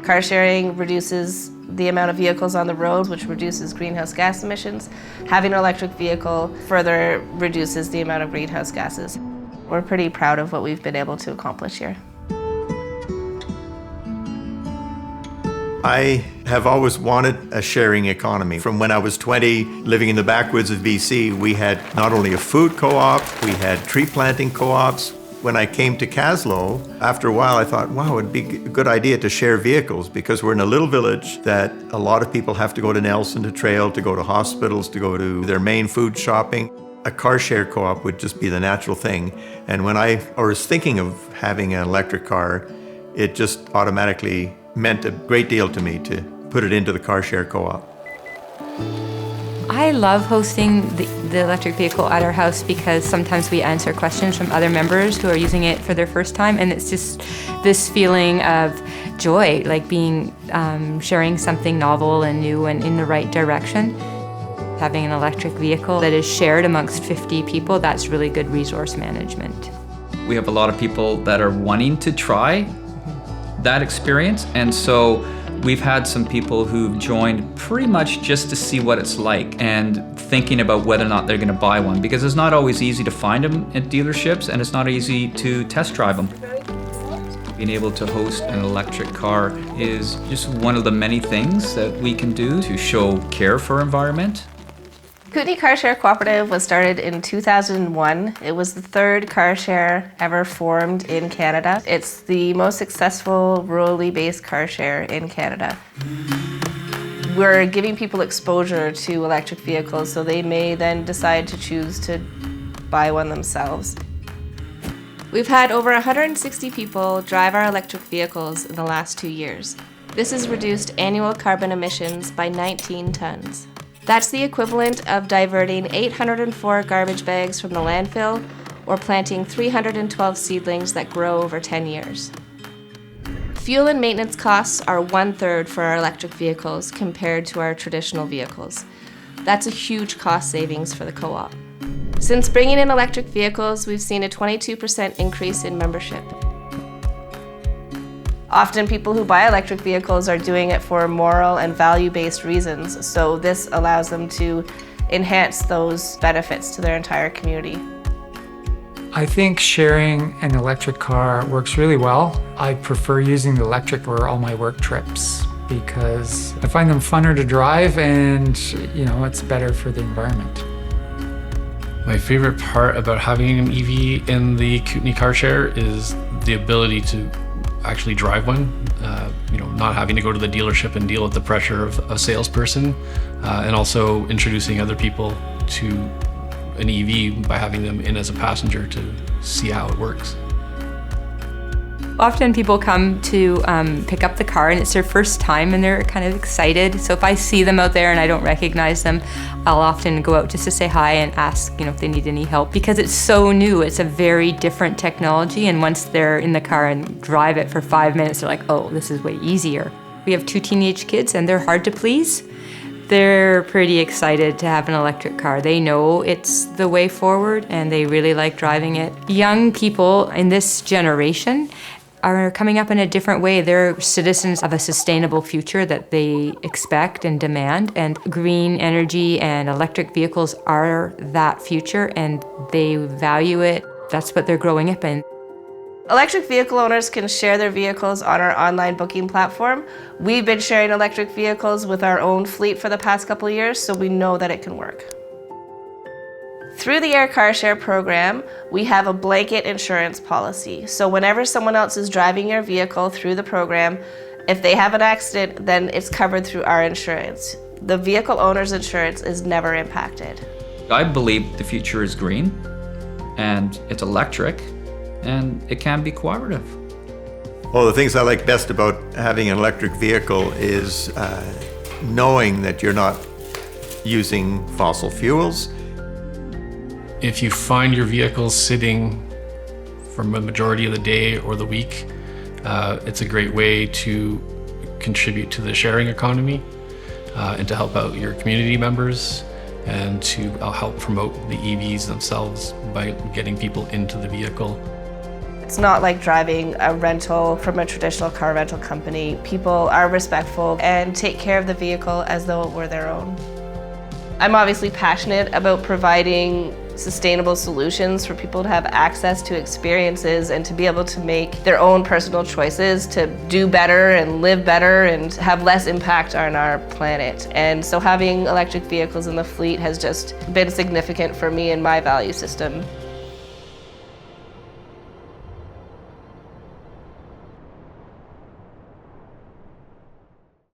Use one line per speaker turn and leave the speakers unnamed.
Car sharing reduces the amount of vehicles on the road, which reduces greenhouse gas emissions. Having an electric vehicle further reduces the amount of greenhouse gases. We're pretty proud of what we've been able to accomplish here.
I have always wanted a sharing economy. From when I was 20, living in the backwoods of BC, we had not only a food co-op, we had tree planting co-ops. When I came to Kaslo, after a while I thought, wow, it'd be a good idea to share vehicles because we're in a little village that a lot of people have to go to Nelson to trail, to go to hospitals, to go to their main food shopping. A car share co-op would just be the natural thing. And when I was thinking of having an electric car, it just automatically meant a great deal to me to put it into the car share co-op.
I love hosting the electric vehicle at our house because sometimes we answer questions from other members who are using it for their first time, and it's just this feeling of joy, like being sharing something novel and new and in the right direction. Having an electric vehicle that is shared amongst 50 people, that's really good resource management.
We have a lot of people that are wanting to try that experience, and so we've had some people who've joined pretty much just to see what it's like and thinking about whether or not they're going to buy one, because it's not always easy to find them at dealerships and it's not easy to test drive them. Being able to host an electric car is just one of the many things that we can do to show care for our environment.
Kootenay Car Share Cooperative was started in 2001. It was the third car share ever formed in Canada. It's the most successful rurally based car share in Canada. We're giving people exposure to electric vehicles so they may then decide to choose to buy one themselves. We've had over 160 people drive our electric vehicles in the last 2 years. This has reduced annual carbon emissions by 19 tons. That's the equivalent of diverting 804 garbage bags from the landfill or planting 312 seedlings that grow over 10 years. Fuel and maintenance costs are 1/3 for our electric vehicles compared to our traditional vehicles. That's a huge cost savings for the co-op. Since bringing in electric vehicles, we've seen a 22% increase in membership. Often people who buy electric vehicles are doing it for moral and value-based reasons, so this allows them to enhance those benefits to their entire community.
I think sharing an electric car works really well. I prefer using the electric for all my work trips because I find them funner to drive and, it's better for the environment.
My favorite part about having an EV in the Kootenay Car Share is the ability to actually drive one, not having to go to the dealership and deal with the pressure of a salesperson, and also introducing other people to an EV by having them in as a passenger to see how it works.
Often people come to pick up the car and it's their first time and they're kind of excited. So if I see them out there and I don't recognize them, I'll often go out just to say hi and ask, if they need any help, because it's so new. It's a very different technology, and once they're in the car and drive it for 5 minutes, they're like, oh, this is way easier. We have 2 teenage kids and they're hard to please. They're pretty excited to have an electric car. They know it's the way forward and they really like driving it. Young people in this generation are coming up in a different way. They're citizens of a sustainable future that they expect and demand, and green energy and electric vehicles are that future and they value it. That's what they're growing up in.
Electric vehicle owners can share their vehicles on our online booking platform. We've been sharing electric vehicles with our own fleet for the past couple of years, so we know that it can work. Through the Air Carshare program, we have a blanket insurance policy. So whenever someone else is driving your vehicle through the program, if they have an accident, then it's covered through our insurance. The vehicle owner's insurance is never impacted.
I believe the future is green, and it's electric, and it can be cooperative.
Well, the things I like best about having an electric vehicle is knowing that you're not using fossil fuels.
If you find your vehicle sitting for a majority of the day or the week, it's a great way to contribute to the sharing economy and to help out your community members and to help promote the EVs themselves by getting people into the vehicle.
It's not like driving a rental from a traditional car rental company. People are respectful and take care of the vehicle as though it were their own. I'm obviously passionate about providing sustainable solutions for people to have access to experiences and to be able to make their own personal choices to do better and live better and have less impact on our planet. And so having electric vehicles in the fleet has just been significant for me and my value system.